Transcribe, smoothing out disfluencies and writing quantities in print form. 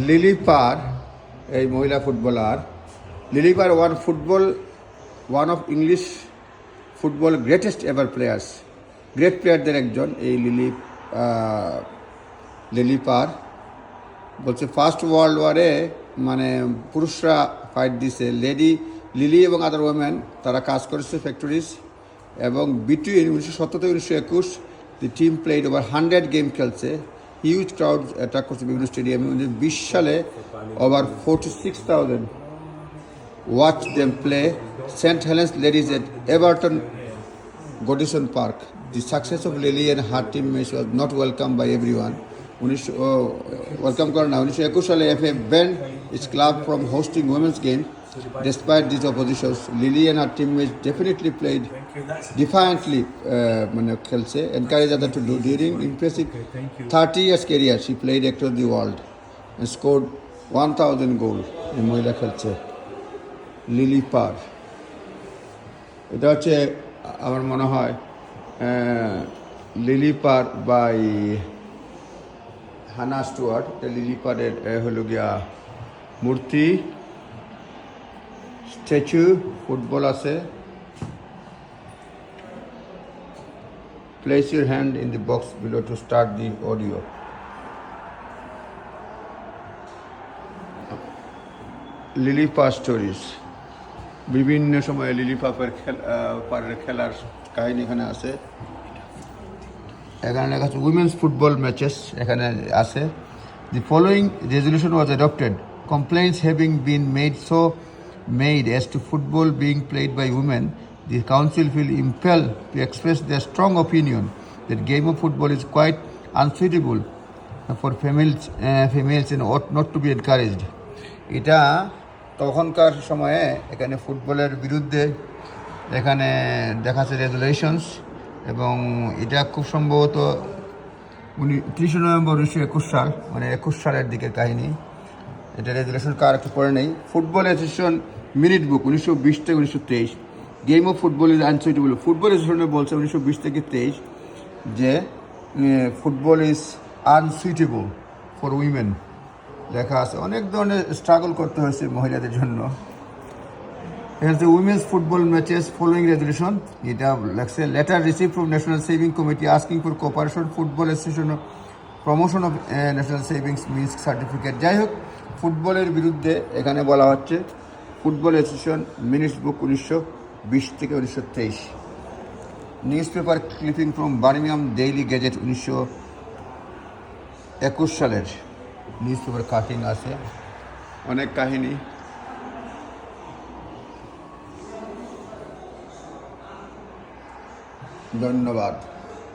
Lily পার এই মহিলা footballer lily per one of English football greatest ever players great প্লেয়ারদের একজন এই লিলি পার বলছে ফার্স্ট ওয়ার্ল্ড ওয়ারে মানে পুরুষরা ফাইট দিছে লিলি এবং আদার ওমেন তারা কাজ করেছে ফ্যাক্টরিজ এবং বিটুইন 1970 থেকে 1921 the team played over 100 game খেলছে হিউজ ক্রাউড অ্যাটাক করছে বিভিন্ন স্টেডিয়ামে 1920 সালে over 46,000 watch them play Saint Helens ladies at Everton Goodison Park the success of Lily and her team mates was not welcome by everyone welcome করে না 1921 সালে FA banned its club from hosting women's game despite these oppositions. Lily and her teammates definitely played defiantly মানে খেলছে encourage others to do during impressive 30 years career she played across the world and scored 1000 goal এই মহিলা খেলছে lily পার এটা হচ্ছে আমার মনে হয় লিলি পার বাই হানা স্টুয়ার্ট লিলি পারের হলো গিয়া মূর্তি স্ট্যাচু ফুটবল আছে place your hand in the box below to start the audio lily per stories বিভিন্ন সময়ে লিলি পারের খেলার কাহিনী এখানে আছে এখানে লেখা আছে উইমেন্স ফুটবল ম্যাচেস এখানে আছে the following resolution was adopted complaints having been made as to football being played by women, the council feel impelled to express their strong opinion that game of football is quite unsuitable for females and ought not to be encouraged. এটা তখনকার সময়ে এখানে ফুটবলের বিরুদ্ধে এখানে দেখাচ্ছে রেজুলেশনস এবং এটা খুব সম্ভবত 30 নভেম্বর 1921 সাল মানে 21 সালের দিকের কাহিনী এটা রেজুলেশন কার একটু পরে নেই ফুটবল অ্যাসোসিয়েশন মিনিট বুক 1920 থেকে 1923 game of football is unsuitable football অ্যাসোসিয়েশনে বলছে 1920 থেকে 23 যে football is unsuitable for women লেখা আছে অনেক ধরনের স্ট্রাগল করতে হয়েছে মহিলাদের জন্য এখানে women's football matches following resolution এটা লেখছে letter receive from national saving committee asking for cooperation football association promotion of national savings means certificate যাই হোক ফুটবলের বিরুদ্ধে এখানে বলা হচ্ছে ফুটবল অ্যাসোসিয়েশন মিনিটস বুক 1920 থেকে 1923 newspaper clipping from Birmingham Daily Gazette 1921 সালের নিউজ পেপার কাটিং আছে অনেক কাহিনী ধন্যবাদ।